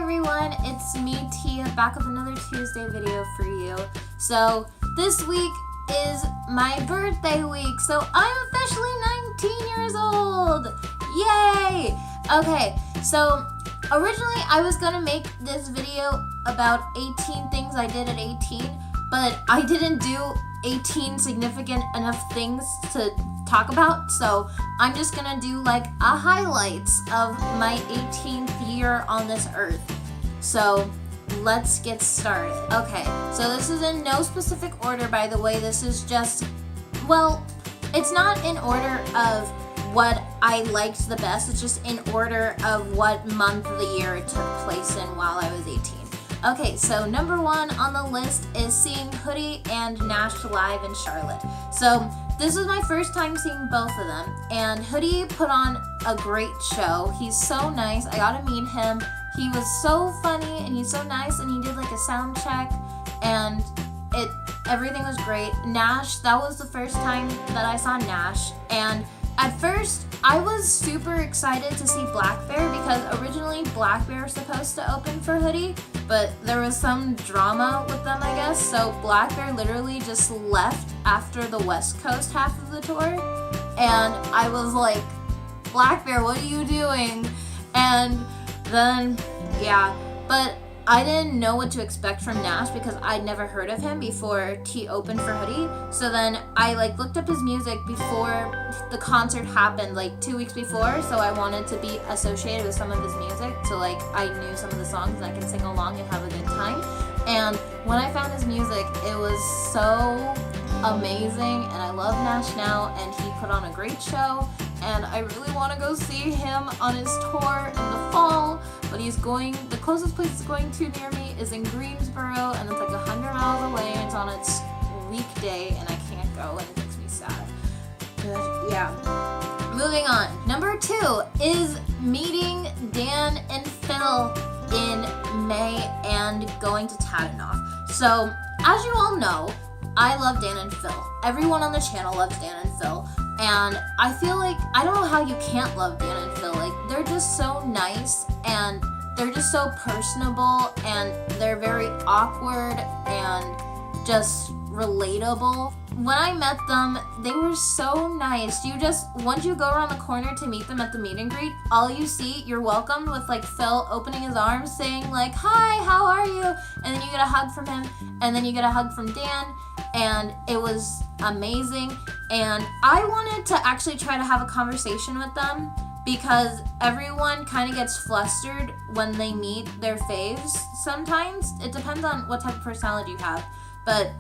everyone, it's me Tia back with another Tuesday video for you. So this week is my birthday week, so I'm officially 19 years old! Yay! Okay, so originally I was gonna make this video about 18 things I did at 18, but I didn't do 18 significant enough things to talk about, so I'm just gonna do like a highlights of my 18th year on this earth. So let's get started. Okay, so this is in no specific order, by the way. This is just, well, it's not in order of what I liked the best, it's just in order of what month of the year it took place in while I was 18. Okay, so number one on the list is seeing Hoodie and Nash live in Charlotte. So this was my first time seeing both of them, and Hoodie put on a great show. He's so nice. I got to meet him. He was so funny and he's so nice, and he did like a sound check, and everything was great. Nash, that was the first time that I saw Nash, and at first, I was super excited to see Black Bear because originally Black Bear was supposed to open for Hoodie, but there was some drama with them, I guess, so Black Bear literally just left after the West Coast half of the tour, and I was like, Black Bear, what are you doing? And then, yeah, but I didn't know what to expect from Nash because I'd never heard of him before he opened for Hoodie. So then I looked up his music before the concert happened, 2 weeks before. So I wanted to be associated with some of his music. So I knew some of the songs and I could sing along and have a good time. And when I found his music, it was so amazing. And I love Nash now, and he put on a great show. And I really want to go see him on his tour in the fall, but the closest place it's going to near me is in Greensboro, and it's 100 miles away, and it's on its weekday, and I can't go, and it makes me sad. But yeah. Moving on. Number 2 is meeting Dan and Phil in May and going to TATINOF. So, as you all know, I love Dan and Phil. Everyone on the channel loves Dan and Phil. And I feel I don't know how you can't love Dan and Phil. They're just so nice, and they're just so personable, and they're very awkward and just relatable. When I met them, they were so nice. Once you go around the corner to meet them at the meet and greet, all you see, you're welcomed with Phil opening his arms saying hi, how are you? And then you get a hug from him, and then you get a hug from Dan, and it was amazing. And I wanted to actually try to have a conversation with them because everyone kind of gets flustered when they meet their faves sometimes. It depends on what type of personality you have. But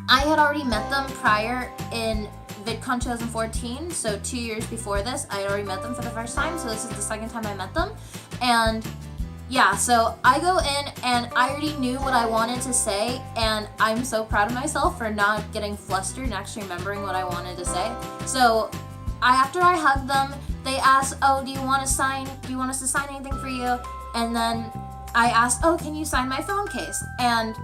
I had already met them prior in VidCon 2014, so 2 years before this, I had already met them for the first time, so this is the second time I met them. And yeah, so I go in and I already knew what I wanted to say, and I'm so proud of myself for not getting flustered and actually remembering what I wanted to say. So after I hugged them, they asked, do you want us to sign anything for you? And then I asked, can you sign my phone case? And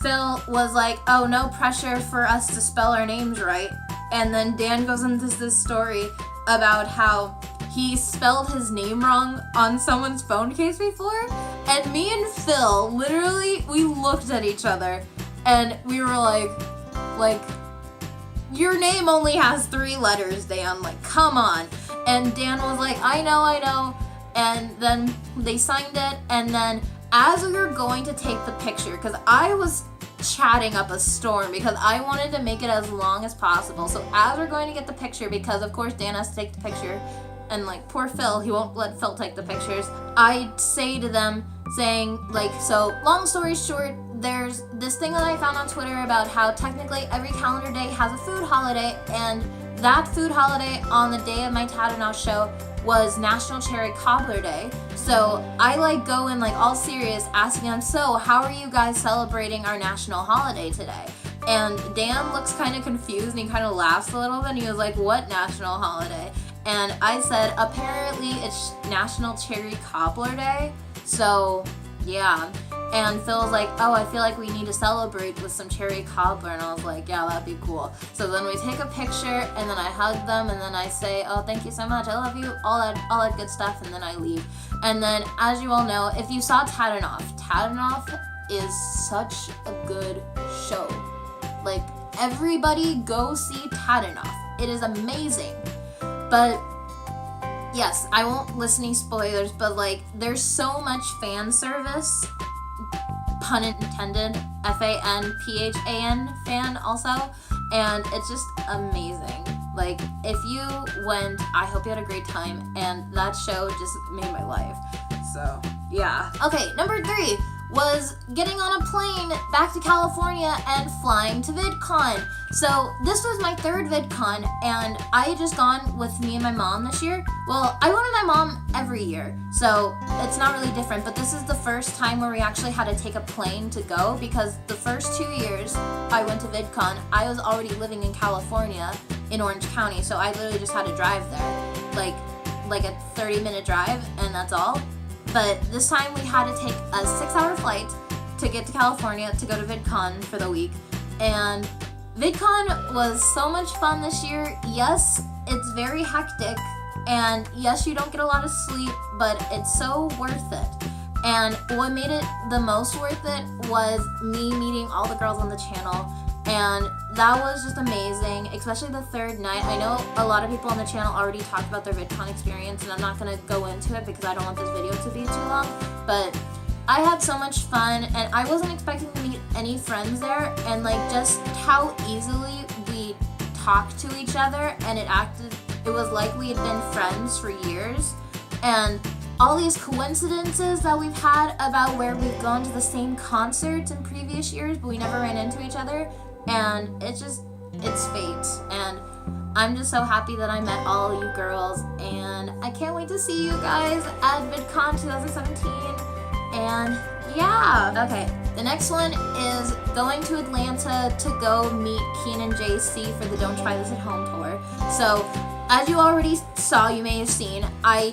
Phil was like, no pressure for us to spell our names right. And then Dan goes into this story about how he spelled his name wrong on someone's phone case before, and me and Phil, literally, we looked at each other, and we were like, your name only has 3 letters, Dan, come on. And Dan was like, I know, and then they signed it, and then as we were going to take the picture, because I was chatting up a storm because I wanted to make it as long as possible, so as we're going to get the picture, because of course Dan has to take the picture, and poor Phil, he won't let Phil take the pictures, I say to them, saying, so long story short, there's this thing that I found on Twitter about how technically every calendar day has a food holiday, and that food holiday on the day of my TATINOF show was National Cherry Cobbler Day. So I go in all serious, asking them, so how are you guys celebrating our national holiday today? And Dan looks kind of confused, and he kind of laughs a little bit, and he was like, what national holiday? And I said, apparently it's National Cherry Cobbler Day. So yeah, and Phil was like, oh, I feel like we need to celebrate with some cherry cobbler, and I was like, yeah, that'd be cool. So then we take a picture, and then I hug them, and then I say, oh, thank you so much, I love you, all that good stuff, and then I leave. And then, as you all know, if you saw TATINOF is such a good show. Like, everybody go see TATINOF. It is amazing. But yes, I won't list any spoilers, but like, there's so much fan service, pun intended, FANPHAN fan also, and it's just amazing. Like, if you went, I hope you had a great time, and that show just made my life. So, yeah. Okay, number 3 was getting on a plane back to California and flying to VidCon. So this was my 3rd VidCon, and I had just gone with me and my mom this year. Well, I went with my mom every year, so it's not really different, but this is the first time where we actually had to take a plane to go, because the first 2 years I went to VidCon, I was already living in California in Orange County, so I literally just had to drive there, like a 30-minute drive, and that's all. But this time we had to take a 6-hour flight to get to California to go to VidCon for the week. And VidCon was so much fun this year. Yes, it's very hectic. And yes, you don't get a lot of sleep, but it's so worth it. And what made it the most worth it was me meeting all the girls on the channel. And that was just amazing, especially the 3rd night. I know a lot of people on the channel already talked about their VidCon experience, and I'm not going to go into it because I don't want this video to be too long, but I had so much fun, and I wasn't expecting to meet any friends there, and like, just how easily we talked to each other, and it was like we had been friends for years, and all these coincidences that we've had about where we've gone to the same concerts in previous years, but we never ran into each other. And it's fate, and I'm just so happy that I met all of you girls, and I can't wait to see you guys at VidCon 2017, and yeah. Okay, the next one is going to Atlanta to go meet Keen and JC for the Don't Try This at Home tour. So, as you already saw, you may have seen, I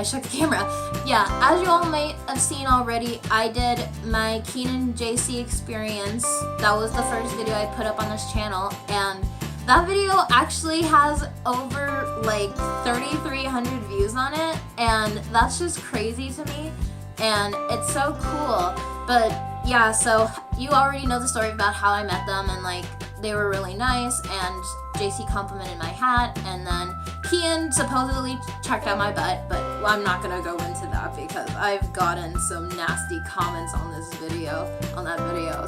shook the camera. Yeah, as you all may have seen already, I did my Keen and JC experience. That was the first video I put up on this channel, and that video actually has over like 3,300 views on it, and that's just crazy to me, and it's so cool. But yeah, so you already know the story about how I met them, and like, they were really nice, and JC complimented my hat, and then Kian supposedly checked out my butt, but I'm not gonna go into that because I've gotten some nasty comments on that video,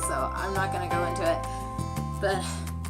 so I'm not gonna go into it. But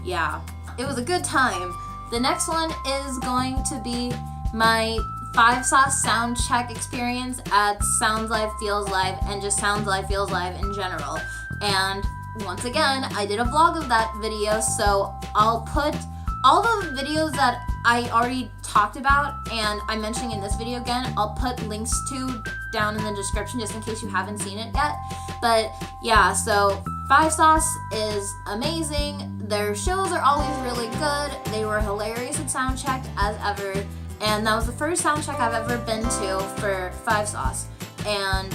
yeah, it was a good time. The next one is going to be my 5 Sauce sound check experience at Sounds Live Feels Live, and just Sounds Live Feels Live in general. And once again, I did a vlog of that video, so I'll put all the videos that I already talked about and I'm mentioning in this video again, I'll put links to down in the description just in case you haven't seen it yet. But yeah, so 5 Sauce is amazing. Their shows are always really good. They were hilarious at Soundcheck as ever. And that was the first Soundcheck I've ever been to for 5 Sauce. And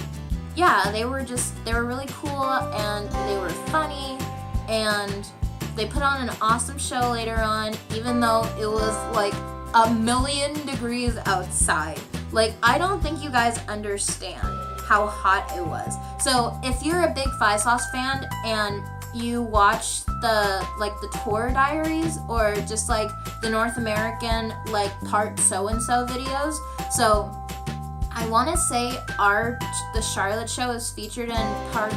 yeah, they were really cool, and they were funny, and they put on an awesome show later on, even though it was like 1,000,000 degrees outside. Like, I don't think you guys understand how hot it was. So if you're a big 5 Sauce fan and you watch the tour diaries, or just like the North American like part so-and-so videos, so I want to say the Charlotte show is featured in part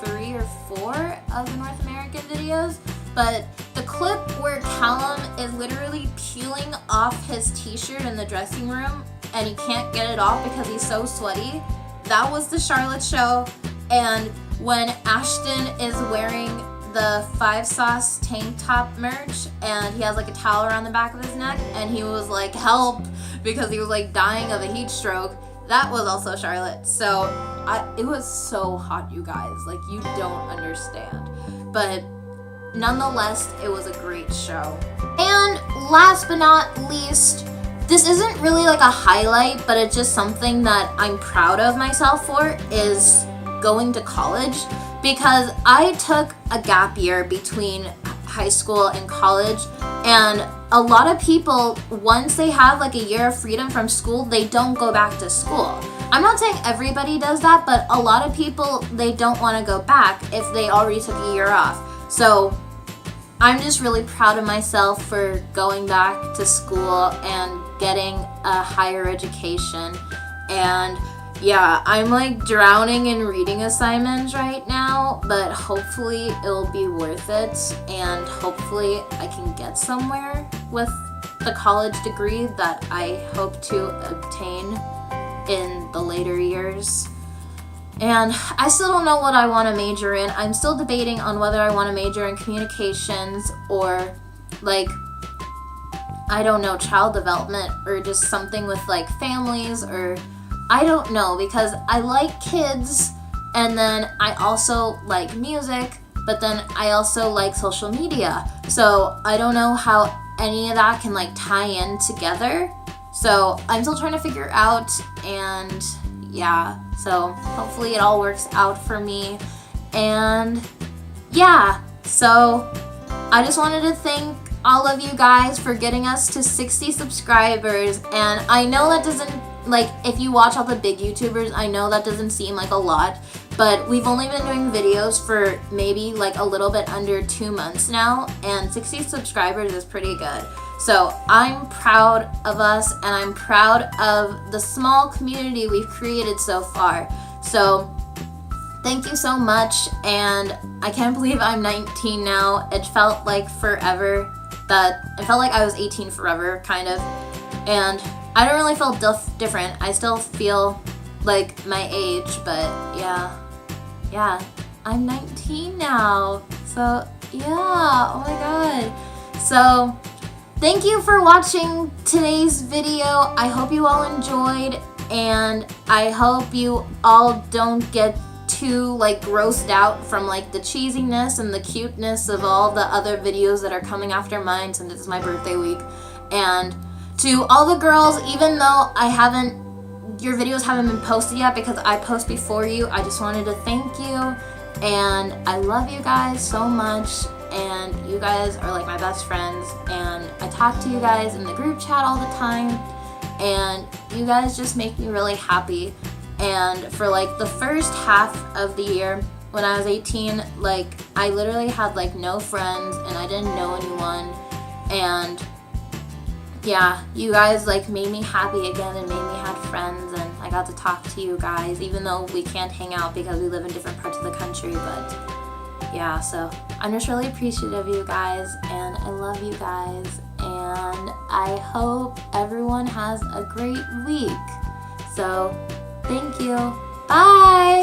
3 or 4 of the North American videos, but the clip where Callum is literally peeling off his t-shirt in the dressing room and he can't get it off because he's so sweaty, that was the Charlotte show. And when Ashton is wearing the 5 Sauce tank top merch and he has like a towel around the back of his neck and he was like, help, because he was like dying of a heat stroke, that was also Charlotte. So it was so hot, you guys, like, you don't understand. But nonetheless, it was a great show. And last but not least, this isn't really like a highlight, but it's just something that I'm proud of myself for, is going to college, because I took a gap year between high school and college, and a lot of people, once they have like a year of freedom from school, they don't go back to school. I'm not saying everybody does that, but a lot of people, they don't want to go back if they already took a year off. So I'm just really proud of myself for going back to school and getting a higher education. And yeah, I'm like drowning in reading assignments right now, but hopefully it'll be worth it, and hopefully I can get somewhere with the college degree that I hope to obtain in the later years. And I still don't know what I want to major in. I'm still debating on whether I want to major in communications or like, I don't know, child development, or just something with like families, or I don't know, because I like kids, and then I also like music, but then I also like social media. So I don't know how any of that can like tie in together. So I'm still trying to figure out, and yeah, so hopefully it all works out for me. And yeah, so I just wanted to thank all of you guys for getting us to 60 subscribers. And I know that doesn't, like, if you watch all the big YouTubers, I know that doesn't seem like a lot, but we've only been doing videos for maybe like a little bit under 2 months now, and 60 subscribers is pretty good. So I'm proud of us, and I'm proud of the small community we've created so far. So thank you so much, and I can't believe I'm 19 now. It felt like forever. It felt like I was 18 forever, kind of. And I don't really feel different. I still feel like my age, but yeah, I'm 19 now. So yeah, oh my god. So thank you for watching today's video. I hope you all enjoyed, and I hope you all don't get too like grossed out from like the cheesiness and the cuteness of all the other videos that are coming after mine, since it's my birthday week. And to all the girls, even though your videos haven't been posted yet because I post before you, I just wanted to thank you, and I love you guys so much, and you guys are like my best friends, and I talk to you guys in the group chat all the time, and you guys just make me really happy. And for like the first half of the year when I was 18, like I literally had like no friends, and I didn't know anyone, and yeah, you guys like made me happy again and made me have friends, and I got to talk to you guys, even though we can't hang out because we live in different parts of the country. But yeah, so I'm just really appreciative of you guys, and I love you guys, and I hope everyone has a great week. So thank you. Bye!